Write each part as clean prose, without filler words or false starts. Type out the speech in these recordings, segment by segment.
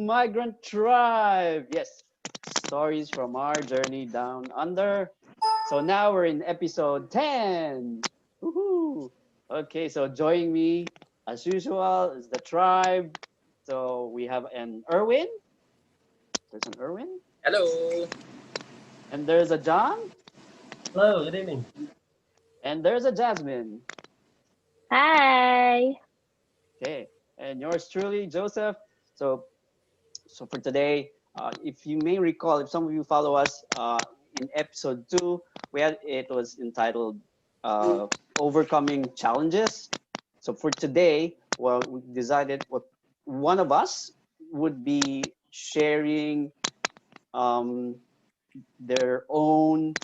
Migrant Tribe. Yes, stories from our journey down under. So now we're in episode 10. Woohoo! Okay, so joining me as usual is the tribe. So we have an Erwin. There's an Erwin. Hello. And there's a John. Hello, good evening. And there's a Jasmine. Hi. Okay. And yours truly, Joseph. So So for today, if you may recall, if some of you follow us in episode 2, it was entitled "Overcoming Challenges." So for today, well, we decided what one of us would be sharing um, their own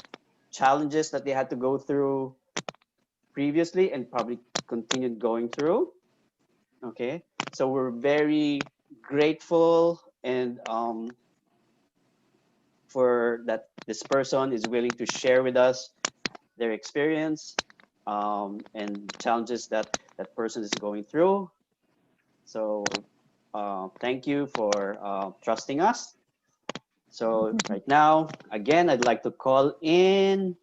challenges that they had to go through previously and probably continued going through. Okay, so we're very grateful and for that this person is willing to share with us their experience and challenges that that person is going through. So thank you for trusting us. So right now, again, I'd like to call in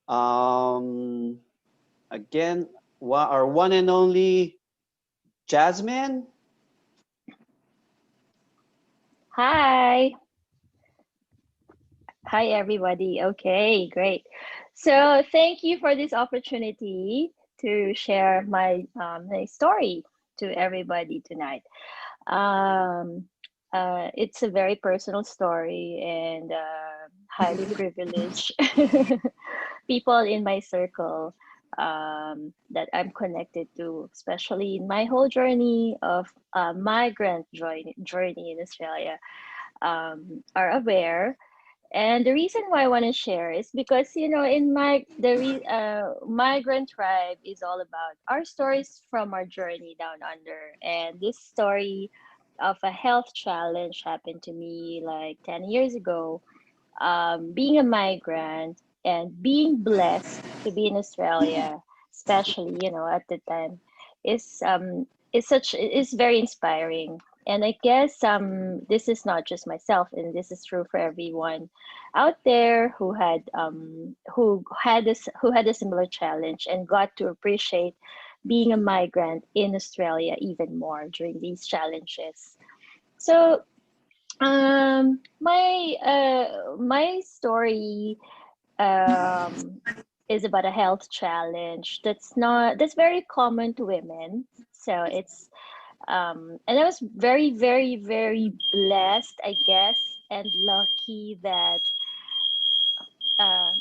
um, again our one and only Jasmine. Hi. Hi, everybody. Okay, great. So thank you for this opportunity to share my story to everybody tonight. Um, it's a very personal story and highly privileged people in my circle that I'm connected to, especially in my whole journey of migrant journey in Australia, are aware. And the reason why I want to share is because in migrant tribe is all about our stories from our journey down under, and this story of a health challenge happened to me like 10 years ago. Being a migrant and being blessed to be in Australia, especially at the time, is very inspiring. And I guess this is not just myself, and this is true for everyone out there who had a similar challenge and got to appreciate being a migrant in Australia even more during these challenges. So my story um is about a health challenge that's very common to women. So it's and I was very, very, very blessed, I guess, and lucky that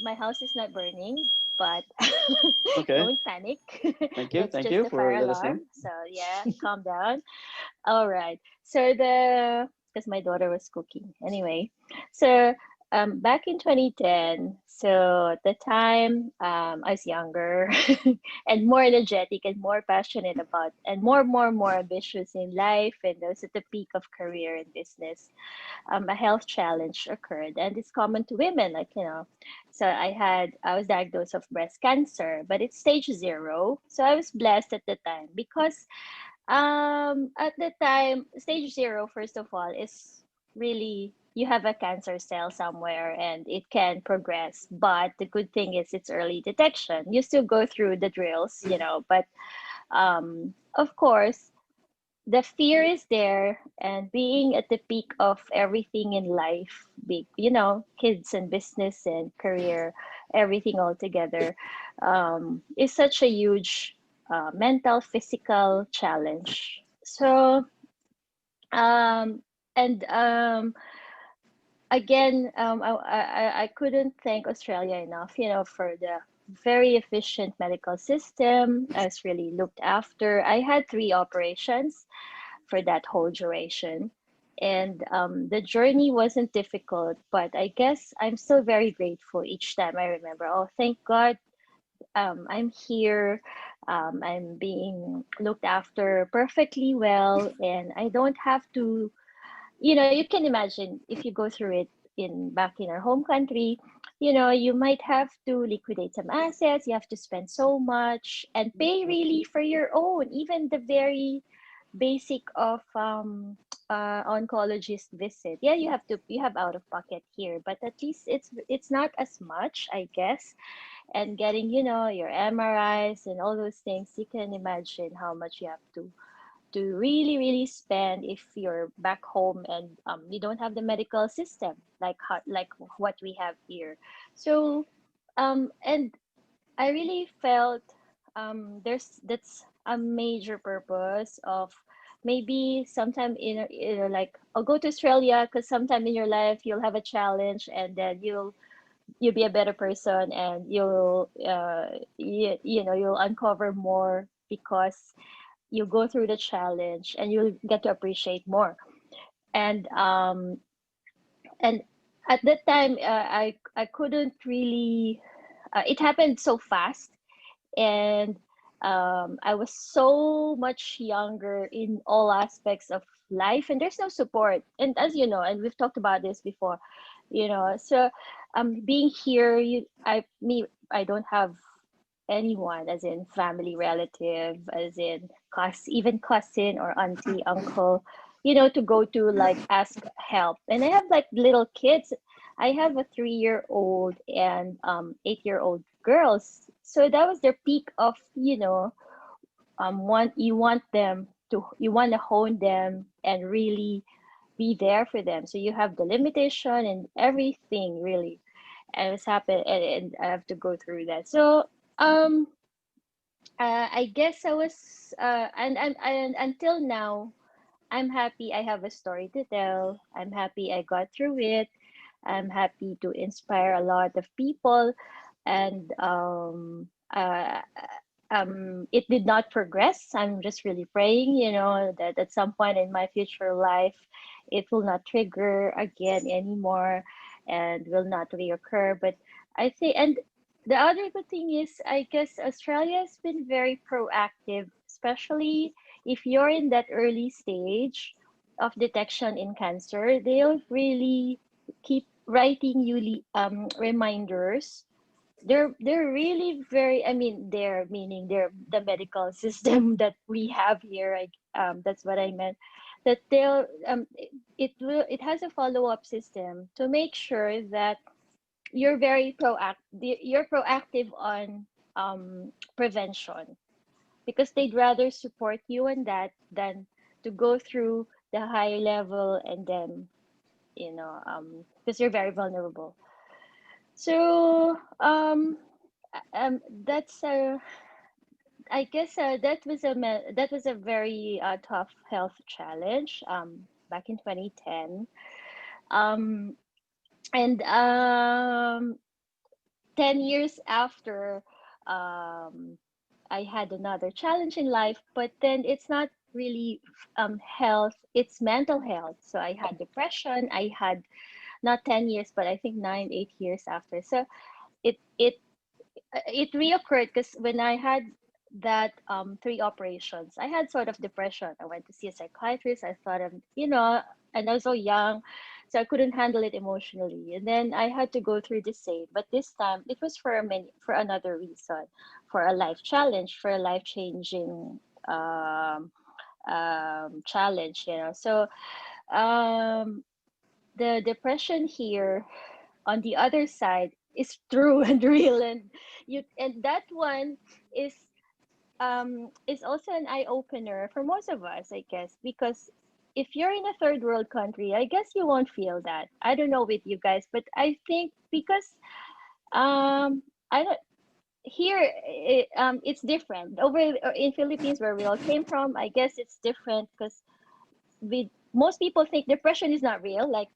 my house is not burning, but Okay, don't panic. That's thank just you the for fire letting us alarm. know. So yeah, calm down. All right. So the because my daughter was cooking anyway. So back in 2010, so at the time I was younger and more energetic and more passionate about and more ambitious in life, and I was at the peak of career and business. A health challenge occurred, and it's common to women, like So I was diagnosed of breast cancer, but it's stage 0. So I was blessed at the time because at the time, stage 0, first of all, is really you have a cancer cell somewhere and it can progress. But the good thing is it's early detection. You still go through the drills, but of course, the fear is there, and being at the peak of everything in life, big, kids and business and career, everything all together, is such a huge mental, physical challenge. So, um, and again, I couldn't thank Australia enough, for the very efficient medical system. I was really looked after. I had 3 operations for that whole duration. And the journey wasn't difficult, but I guess I'm still very grateful each time I remember, oh, thank God I'm here. I'm being looked after perfectly well, and I don't have to, you can imagine if you go through it back in our home country, you might have to liquidate some assets, you have to spend so much and pay really for your own, even the very basic of oncologist visit. Yeah, you have out of pocket here, but at least it's not as much, I guess. And getting, your MRIs and all those things, you can imagine how much you have to really really spend if you're back home and you don't have the medical system like like what we have here. So and I really felt there's that's a major purpose of maybe sometime like I'll go to Australia because sometime in your life you'll have a challenge and then you'll be a better person and you'll uncover more because you go through the challenge and you'll get to appreciate more. And um and at that time I couldn't really it happened so fast, and I was so much younger in all aspects of life, and there's no support. And as you know, and we've talked about this before, so being here, I don't have anyone, as in family relative, as in even cousin or auntie, uncle, to go to like ask help. And I have like little kids. I have a 3-year old and 8-year old girls. So that was their peak of, want you want them to you want to hone them and really be there for them. So you have the limitation and everything really. And it's happened, and I have to go through that. So um I guess I was, and until now, I'm happy I have a story to tell. I'm happy I got through it. I'm happy to inspire a lot of people, and it did not progress. I'm just really praying, that at some point in my future life, it will not trigger again anymore, and will not reoccur. But I think, and the other good thing is, I guess Australia has been very proactive, especially if you're in that early stage of detection in cancer. They'll really keep writing you reminders. They're really very, I mean, they're meaning they're the medical system that we have here. That's what I meant. That it has a follow-up system to make sure that you're proactive on prevention, because they'd rather support you in that than to go through the high level, and then because you're very vulnerable. So that's I guess that was a very tough health challenge back in 2010. um and 10 years after, um, I had another challenge in life, but then it's not really health, it's mental health. So I had depression. I had not 10 years, but I think 9, 8 years after. So it it it reoccurred because when I had that 3 operations, I had sort of depression. I went to see a psychiatrist. I thought and I was so young, so I couldn't handle it emotionally. And then I had to go through the same, but this time it was for another reason, for a life challenge, for a life changing um, challenge. So um, the depression here on the other side is true and real, and that one is is also an eye opener for most of us, I guess, because if you're in a third world country, I guess you won't feel that. I don't know with you guys, but I think because I don't here it's different over in Philippines where we all came from. I guess it's different because we most people think depression is not real. Like,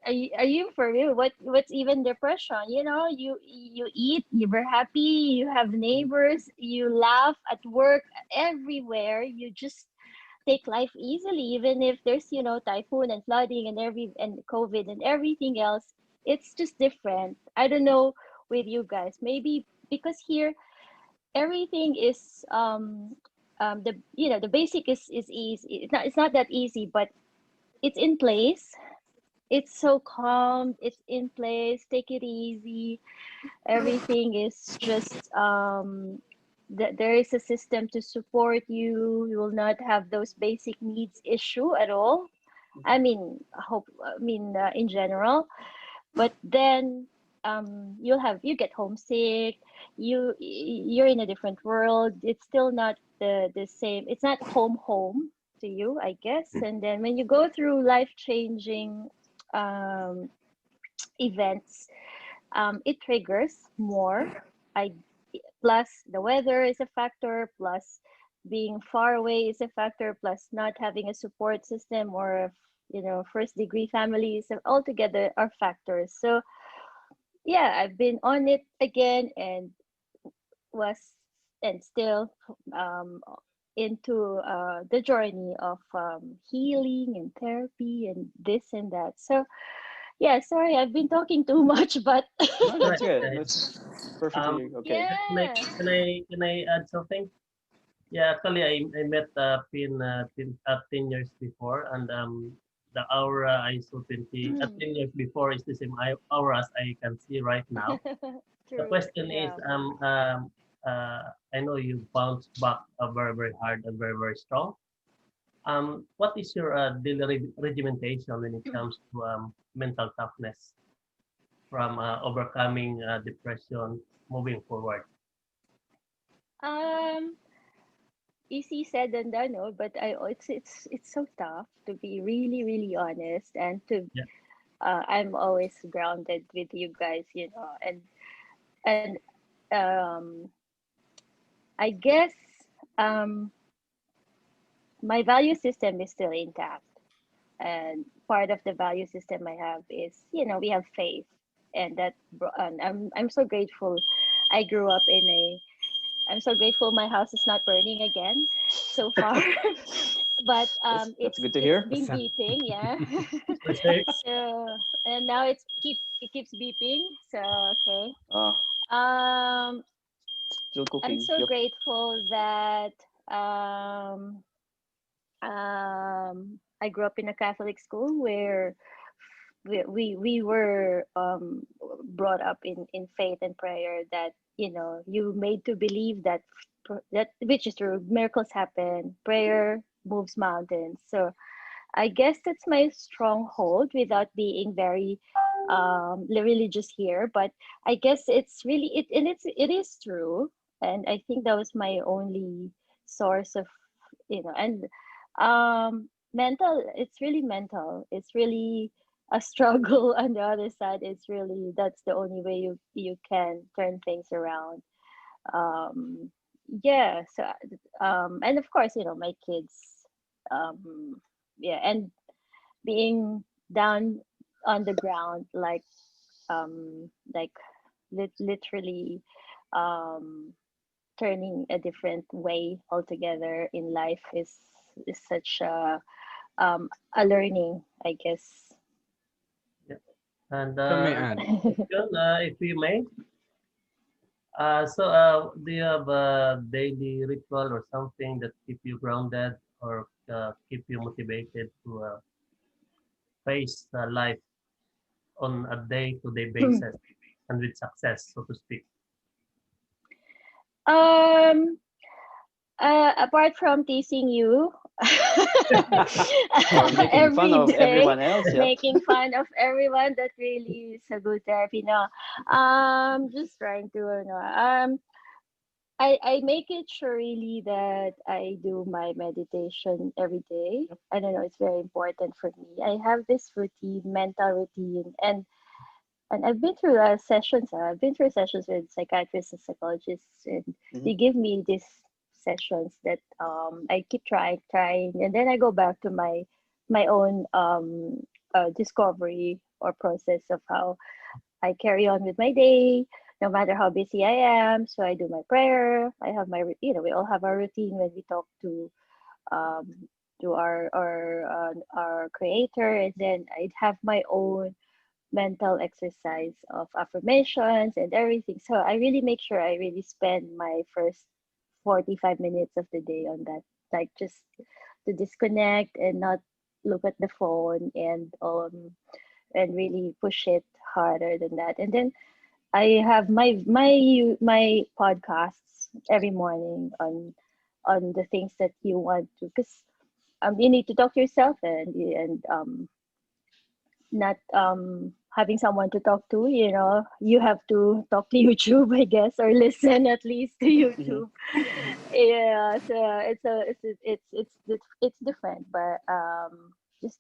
are you for real? What's even depression? You eat, you're happy, you have neighbors, you laugh at work, everywhere. You just take life easily, even if there's typhoon and flooding and COVID and everything else. It's just different. I don't know with you guys. Maybe because here everything is the basic is easy. It's not that easy, but it's in place. It's so calm. It's in place. Take it easy. Everything is just there is a system to support you. You will not have those basic needs issue at all. In general. But then you get homesick. You're in a different world. It's still not the same. It's not home to you, I guess. And then when you go through life changing um, events, it triggers more. I Plus the weather is a factor. Plus being far away is a factor. Plus not having a support system or first degree families altogether are factors. So yeah, I've been on it again and was and still um, into the journey of healing and therapy and this and that. So yeah, sorry, I've been talking too much, but No, Right. that's good. Yeah. That's Um, perfectly okay. yeah. can I add something? Yeah, actually, I met Pin, 10 years before, and the aura I saw 10 years before is the same aura as I can see right now. The True. question is, Yeah. I know you bounced back very, very hard and very, very strong. What is your daily regimentation when it comes to mental toughness from overcoming depression moving forward? Um, Easy said than done, no, but it's so tough to be really, really honest and to Yeah. I'm always grounded with you guys, and um, I guess um, my value system is still intact, and part of the value system I have is, we have faith, and and I'm so grateful. I grew up in a I'm so grateful my house is not burning again so far. But That's good to it's hear. been Awesome. beeping, yeah. Okay. So and now it keeps beeping. So okay. Uh, Um, Still I'm cooking. so Yep. grateful that um I grew up in a Catholic school where we were brought up in faith and prayer, that you made to believe that that which is true, miracles happen, prayer moves mountains. So I guess that's my stronghold without being very religious here, but I guess it's really it is true, and I think that was my only source of and mental. It's really mental. It's really a struggle. On the other side, it's really that's the only way you can turn things around. Um, yeah. So and of course, my kids. Yeah, and being down on the ground, like literally um turning a different way altogether in life is such a learning, I guess. Yeah. And If I may next add, question, if we may. Do you have a daily ritual or something that keep you grounded or keep you motivated to face life on a day-to-day basis and with success, so to speak? um Apart from teasing you Or making fun every of day, everyone else. Yep. making fun of everyone, that really is a good therapy. No, just trying to, I make it sure really that I do my meditation every day. Yep. I don't know, it's very important for me. I have this routine, mental routine, and I've been through sessions. I've been through sessions with psychiatrists and psychologists, and Hmm. they give me these sessions that I keep trying, and then I go back to my own discovery or process of how I carry on with my day, no matter how busy I am. So I do my prayer. I have we all have our routine when we talk um, to our creator, and then I'd have my own mental exercise of affirmations and everything. So I really make sure I really spend my first 45 minutes of the day on that, like just to disconnect and not look at the phone and really push it harder than that. And then I have my podcasts every morning on the things that you want to, because you need to talk to yourself, and not having someone to talk to, you have to talk to YouTube, I guess, or listen at least to Hmm. YouTube. Yeah, so it's different, but just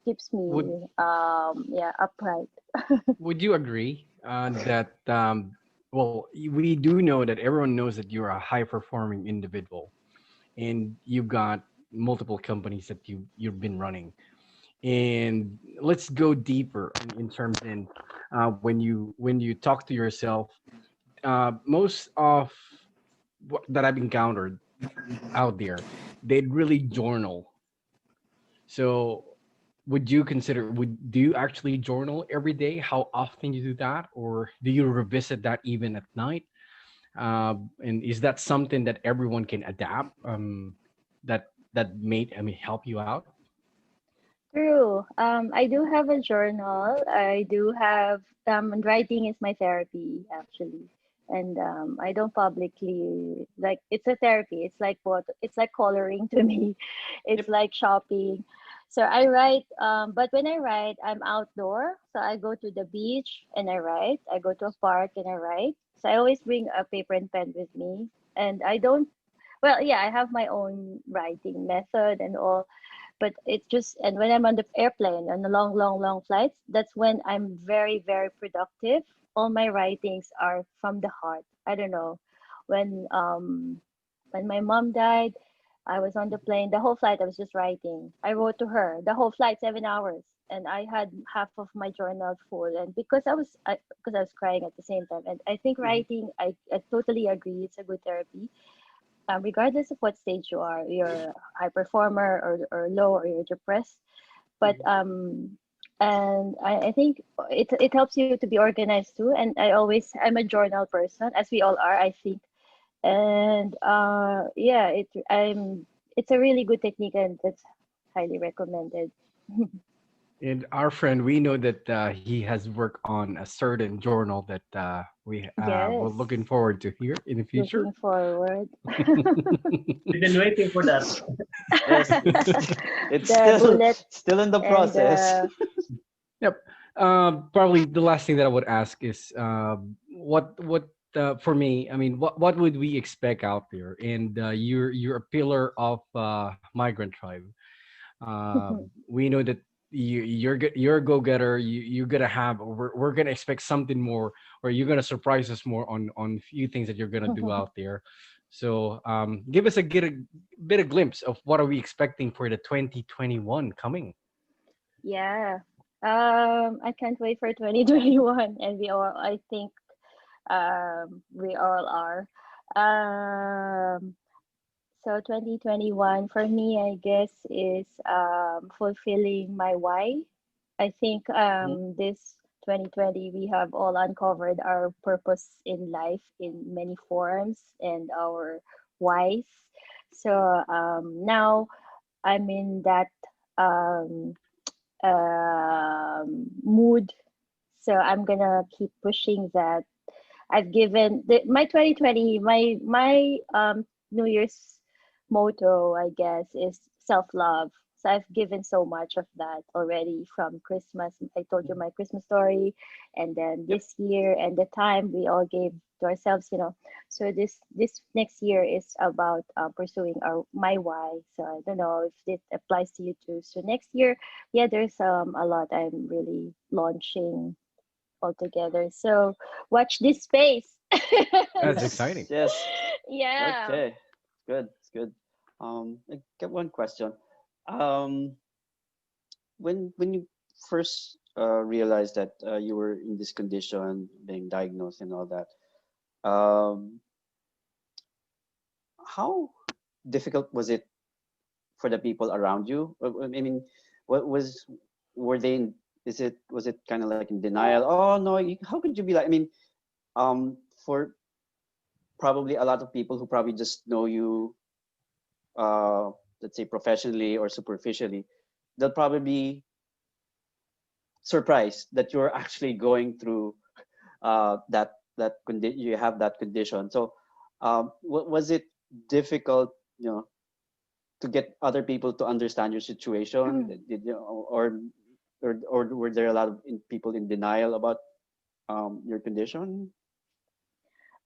keeps Would me yeah, upright. Would you agree that well, we do know that everyone knows that you're a high performing individual, and you've got multiple companies that you've been running. And let's go deeper in terms in when you talk to yourself. Most of what that I've encountered out there, they'd really journal. So would you consider, would do you actually journal every day? How often you do that, or do you revisit that even at night? And is that something that everyone can adapt? That may, I mean, help you out? True. I do have a journal. I do have writing is my therapy actually, and I don't publicly, like, it's a therapy. It's like what? It's like coloring to me. It's Yep. like shopping. So I write. But when I write, I'm outdoor. So I go to the beach and I write. I go to a park and I write. So I always bring a paper and pen with me, and I don't. Well, yeah, I have my own writing method and all, but it's just, and when I'm on the airplane on the long flights, that's when I'm very productive. All my writings are from the heart. I don't know, when um when my mom died, I was on the plane the whole flight. I was just writing. I wrote to her the whole flight, 7 hours, and I had half of my journal full. And because I was crying at the same time, and I think Hmm. writing, I totally agree, it's a good therapy, regardless of what stage you are, you're a high performer or low, or you're depressed. But Hmm. and I think it helps you to be organized too. And I'm a journal person, as we all are, I think. And yeah, it's a really good technique, and it's highly recommended. And our friend, we know that he has worked on a certain journal that we're Yes, looking forward to hear in the future. looking forward. We've been waiting for that. Yes, it's The still bullet still in the and process. the Yep. Probably the last thing that I would ask is what for me. I mean, what would we expect out there? And you're a pillar of migrant tribe. We know that you're a go getter. You're gonna have. We're gonna expect something more, or you're gonna surprise us more on few things that you're gonna do out there. So give us get a bit of glimpse of what are we expecting for the 2021 coming. yeah. I can't wait for 2021, and I think, we all are. Um, so 2021 for me, I guess, is fulfilling my why. I think Mhm. this 2020, we have all uncovered our purpose in life in many forms, and our whys. So now I'm in that um, mood. So I'm gonna keep pushing that. I've given my 2020, my New Year's motto, I guess, is self love. So I've given so much of that already from Christmas. I told you Mhm. my Christmas story, and then Yep. this year and the time we all gave to ourselves. So this next year is about pursuing our my why. So I don't know if it applies to you too. So next year, yeah, there's a lot I'm really launching altogether. So watch this space. That's exciting. Yes. Yes. Yeah. Okay. Good. It's good. I got one question. Um, when you first realized that you were in this condition, being diagnosed and all that, um, how difficult was it for the people around you? I mean, what was were they in, is it was it kind of like in denial? Oh no, how could you be like? I mean, for probably a lot of people who probably just know you, uh, let's say professionally or superficially, they'll probably be surprised that you're actually going through you have that condition. So, was it difficult, to get other people to understand your situation? Did you, or were there a lot of people in denial about your condition?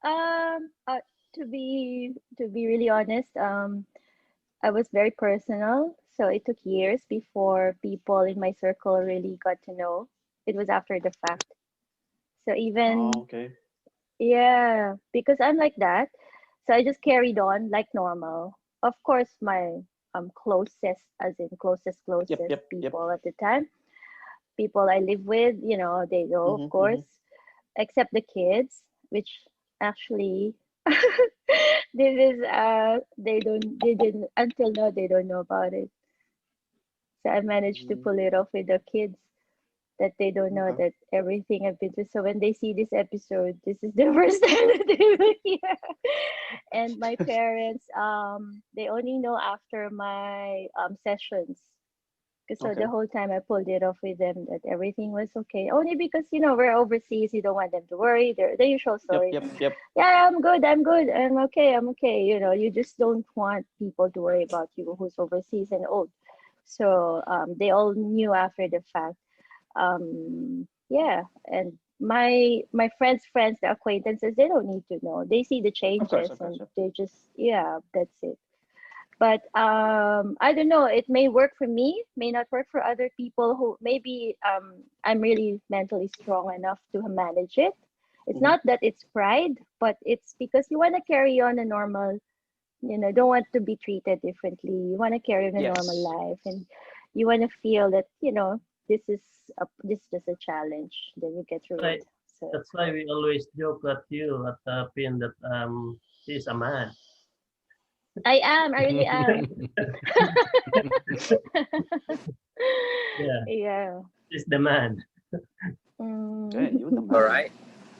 Um, uh, to be really honest, I was very personal, so it took years before people in my circle really got to know. It was after the fact. So Oh, even okay. yeah, because I'm like that. So I just carried on like normal. Of course, my closest, as in Yep, closest yep, yep. people at the time, people I live with, they know, of Mm-hmm, mm-hmm. course, except the kids, which actually this is they didn't until now they don't know about it. So I managed to Mm, pull it off with the kids that they don't know okay. that everything I've been through. So when they see this episode, this is the first time that they will hear. And my parents, they only know after my sessions. So the Okay. whole time I pulled it off with them that everything was okay. Only because we're overseas, you don't want them to worry. They're the usual Yep, story. yep, yep. Yeah, I'm good, I'm okay, I'm okay. You just don't want people to worry about you who's overseas and old. So they all knew after the fact. Yeah, and my friends, the acquaintances, they don't need to know. They see the changes Of course. and Yep. they just, yeah, that's it. But I don't know, it may work for me, may not work for other people who maybe I'm really mentally strong enough to manage it. It's Mm-hmm. not that it's pride, but it's because you want to carry on a normal, don't want to be treated differently. You want to carry on a normal Yes. life, and you want to feel that this is just a challenge. Then you get through it. Why So that's why we always joke at you at Pin that he's a man. I really am. Yeah, Yeah. he's the man. Okay, you the All man. right.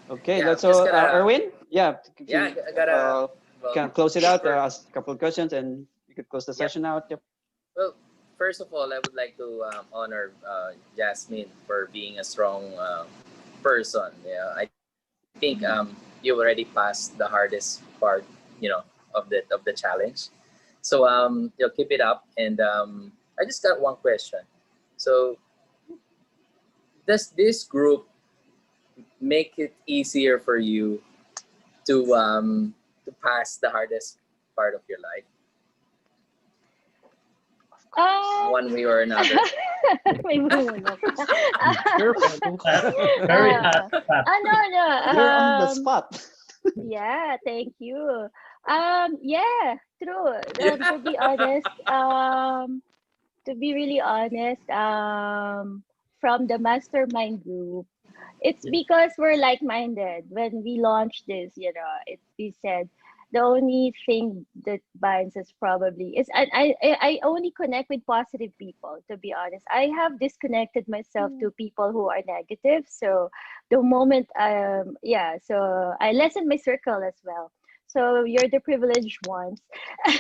Okay, Yeah, let's I'm just so gonna. Erwin, yeah, if Yeah, you I gotta. Well, can close it out, for ask a couple of questions, and you could close the yep. session out. Yep. Well, first of all, I would like to honor Jasmine for being a strong person. Yeah, I think you already passed the hardest part, you know, of the challenge. So you'll keep it up, and I just got one question. So does this group make it easier for you to pass the hardest part of your life, one um way or another? may muna pa. Careful. Very Ah, hot spot. no, no. You're on the spot. Yeah, thank you. Yeah, true. Yeah. To be honest, to be really honest, from the mastermind group, it's Yeah. because we're like-minded. When we launched this, we said the only thing that binds us probably is I only connect with positive people, to be honest. I have disconnected myself to people who are negative. So the moment yeah, so I lessen my circle as well. So you're the privileged ones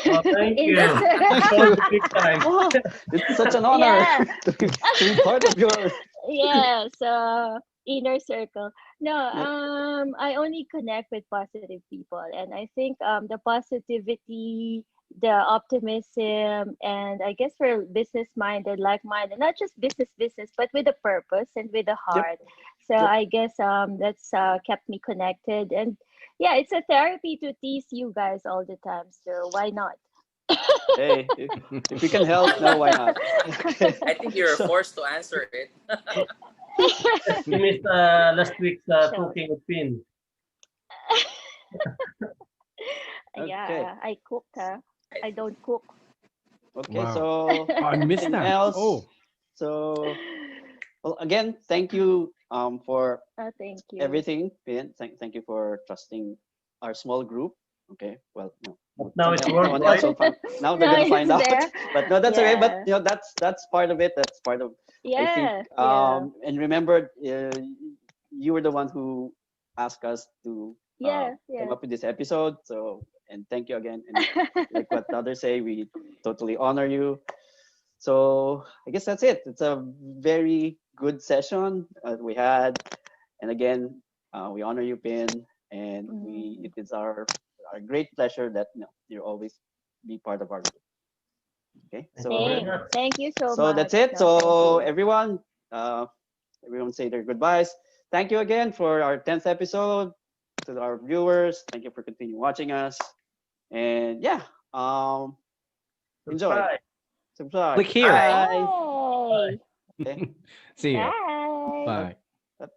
Oh, thank in you. this. So big time. Oh, it's such an honor Yeah, to be part of your. yeah, so inner circle. No, Yep. I only connect with positive people, and I think the positivity, the optimism, and I guess we're business minded, like minded, not just business, but with a purpose and with a Yep. heart. So Yep. I guess that's kept me connected, and yeah, it's a therapy to tease you guys all the time. So why not? Hey, if we can help, no, why not? Okay. I think you're So forced to answer it. You missed last week's Sure. cooking with Pin. okay. Yeah, I cooked, huh? I don't cook. Okay. Wow. So Oh, I missed anything that. else? Oh, So well, again, thank you for Oh, thank you. everything, Pin. Thank you for trusting our small group. Okay. Well, no, But now it's someone else worldwide. will find. Now they're No, gonna find it's out. there. But no, that's okay. But Yeah. that's part of it. That's part of. I think. Yeah. Yeah. And remember, you were the one who asked us to Yeah. come Yeah. up with this episode. So and thank you again. And like what others say, we totally honor you. So I guess that's it. It's a very good session we had, and again, we honor you, Pin, and Mm. it is our great pleasure that you always be part of our group. Okay, Thank you very so much. Thank you so so much. that's it. No, thank So you. everyone say their goodbyes. Thank you again for our 10th episode. To our viewers, thank you for continuing watching us. And yeah, enjoy. Subscribe. Subscribe. Click here. Bye. Yay! Okay. See ya. Bye. Bye. Bye.